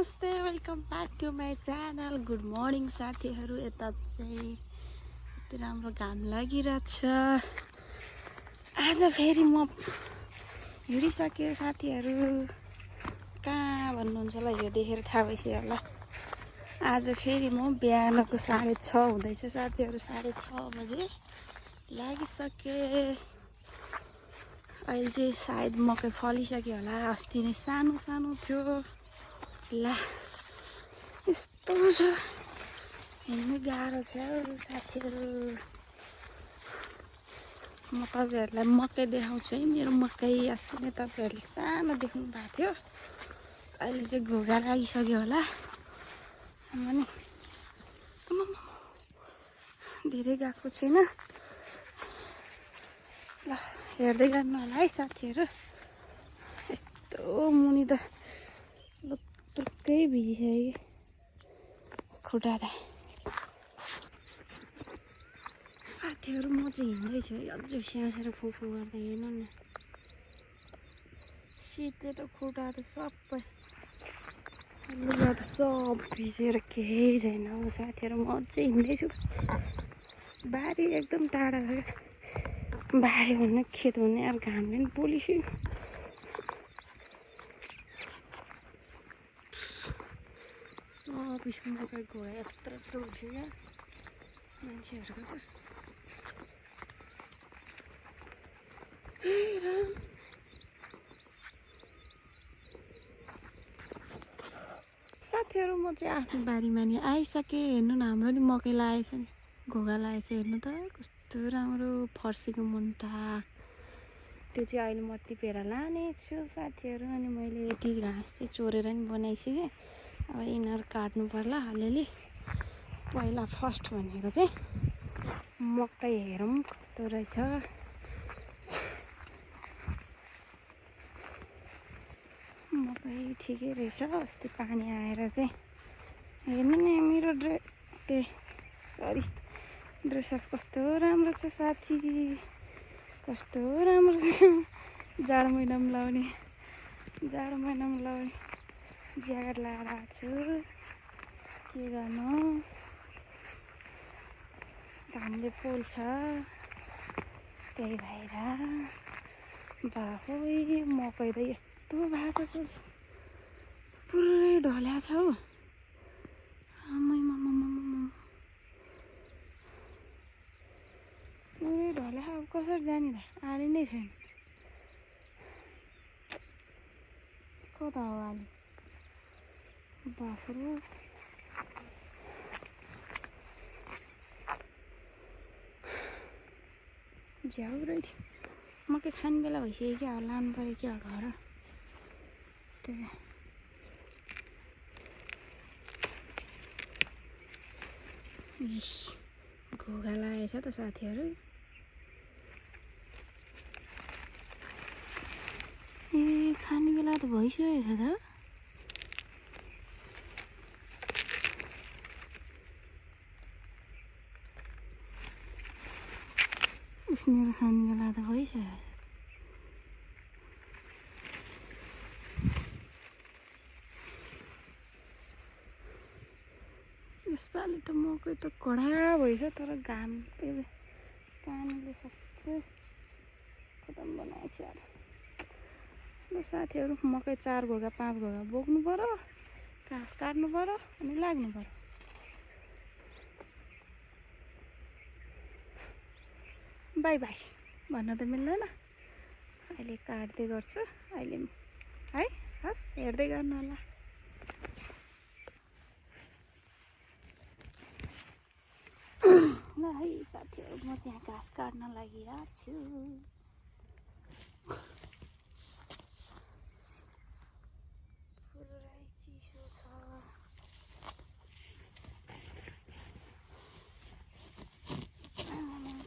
नमस्ते, welcome back to my channel. Good morning साथीहरू। यता चाहिँ यति राम्रो घाम लागिरहेछ। आज फेरि म हिँडिसकेँ साथीहरू। कहाँ भन्नुहुन्छ होला, यो देखेर थाहा भइसक्यो होला। आज फेरि म बिहानको 6:30 हुँदैछ साथीहरू। 6:30 बजे लागिसकेँ। अहिले चाहिँ सायद मकै फलिसक्यो होला। अस्ति नै सानो सानो थियो। ला यस्तो छ, हिँड्नु गाह्रो छ साथीहरू। म तपाईँहरूलाई मकै देखाउँछु है। मेरो मकै अस्ति नै तपाईँहरूले सानो देख्नु भएको थियो। अहिले चाहिँ घोगा लागिसक्यो होला। अनि धेरै गएको छैन। ल हेर्दै गर्नु होला है साथीहरू। यस्तो मुनि त लुत्रुक्कै भिजिसक्यो खुट्टा त। साथीहरू म चाहिँ हिँड्दैछु है। अझै स्यासेर फुफु गर्दा हेर्नु न, शीतले त खुट्टा त सबै लुगा त सब भिजेर केही छैन। अब साथीहरू म अझै हिँड्दैछु। बारी एकदम टाढा छ क्या। बारी भन्नु खेत भन्ने अब घामले पनि पोलिसक्यो। सब मकै घोगा यत्रो यत्रो भइसक्यो मान्छेहरूको त। साथीहरू म चाहिँ आफ्नो बारीमा नि आइसकेँ। हेर्नु न, हाम्रो नि मकै लागेको छ नि, घोगा लागेको छ। हेर्नु त कस्तो राम्रो फर्सीको मुन्टा। त्यो चाहिँ अहिले म टिपेर लानेछु साथीहरू। अनि मैले यति घाँस चाहिँ चोरेर नि बनाइसकेँ। अब यिनीहरू काट्नु पर्ला अलिअलि। पहिला फर्स्ट भनेको चाहिँ मकै हेरौँ कस्तो रहेछ। मकै ठिकै रहेछ। अस्ति पानी आएर चाहिँ हेर्नु नि मेरो ड्रेसअप कस्तो राम्रो छ साथी। कस्तो राम्रो छ। जाडो महिनामा लाउने ज्याकेट लगाएर आएको छु। के गर्नु, घामले पोल्छ त्यही भएर। बाफै मकै त यस्तो भएको छ, पुरै ढल्या छ हौ। पुरै ढल्या। अब कसरी जाने त, आली नै छैन। कता हो आली? बाफ्रो झ्याउ रहेछ। मकै खाने बेला भइसक्यो क्या, लानु पऱ्यो क्या घर। त्यही घोगा लागेछ त साथीहरू। ए खाने बेला त भइसकेको छ त। उस्नेर खाने बेला त भइसक्यो। यसपालि त मकै त कडा भएछ, तर घाम पानीले सबै खतम बनाएछ यार। ल साथीहरू, मकै 4 घोगा 5 घोगा बोक्नु पर्यो, घाँस काट्नु पर्यो, अनि लाग्नु पर्यो। बाई बाई भन्न त मिल्दैन। अहिले काट्दै गर्छु अहिले है। हस् हेर्दै गर्नु होला। ल है साथीहरू, म चाहिँ यहाँ घाँस काट्न लागिरहेको छु। पुरै चिसो छ।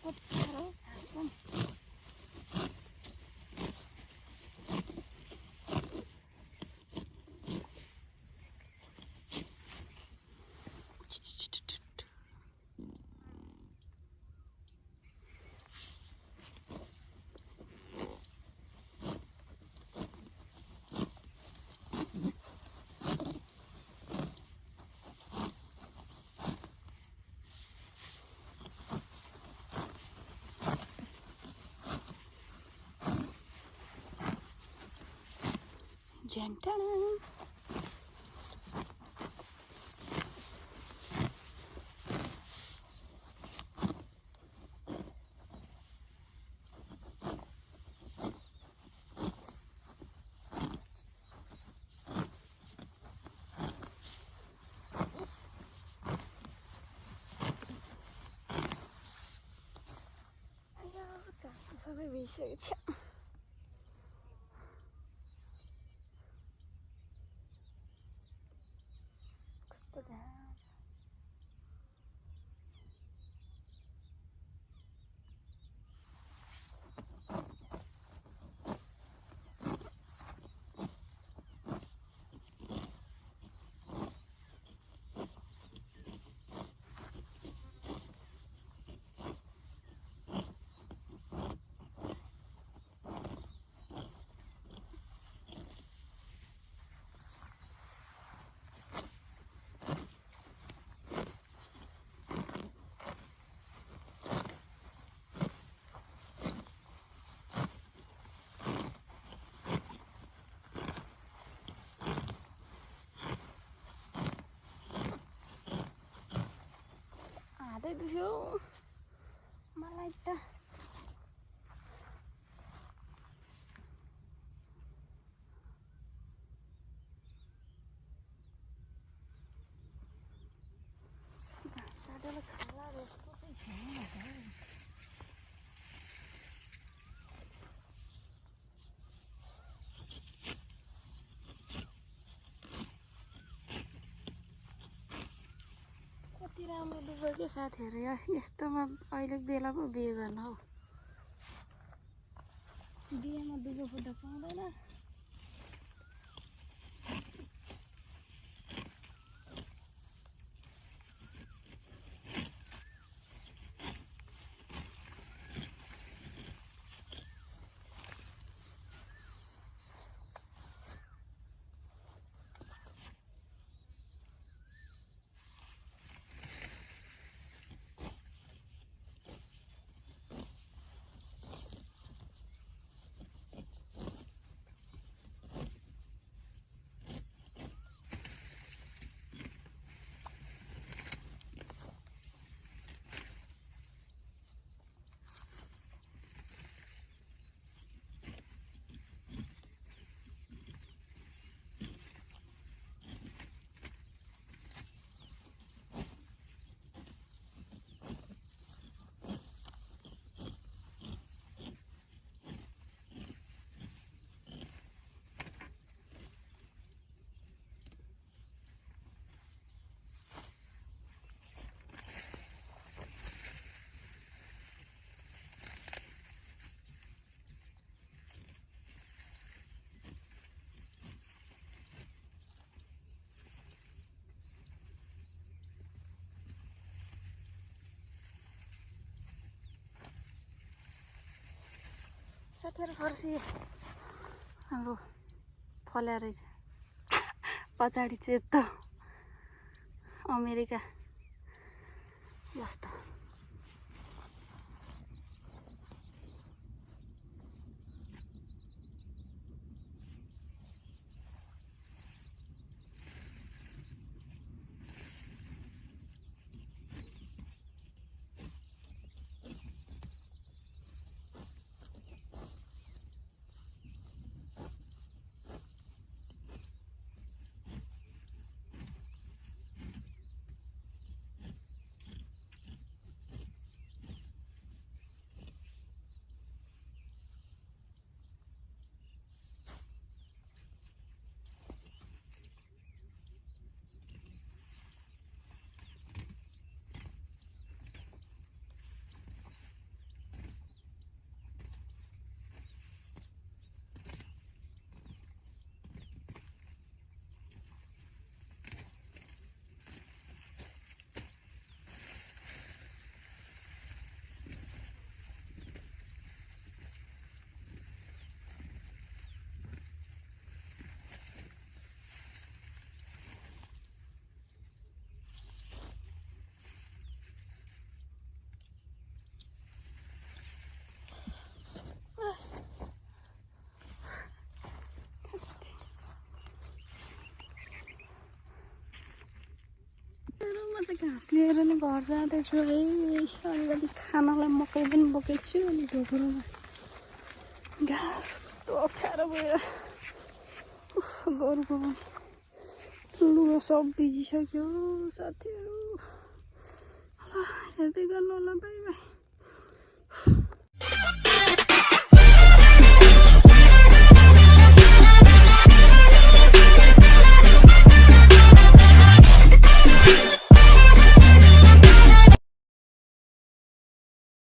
कति साह्रो घाँस पनि। झ्यान्टाडा सबै भइसकेको छ कस्तो घाम हातै दुख्यो मलाई त काटेर खाला जस्तो चाहिँ छैन कति राम्रो डुब्यो के साथीहरू यस्तोमा अहिलेको बेला पो बिहे गर्न हौ बिहेमा डुबो फुट्दा पाउँदैन साथीहरू फर्सी हाम्रो फल्या रहेछ पछाडि चाहिँ यस्तो अमेरिका जस्तो घाँस लिएर नि घर जाँदैछु है। अलिकति खानालाई मकै पनि बोकेको छु अनि ढोकुरोमा घाँस कस्तो अप्ठ्यारो भएर गोरुको पनि लुगा सब भिजिसक्यो साथीहरू। ल हेर्दै गर्नु होला, बाई बाई।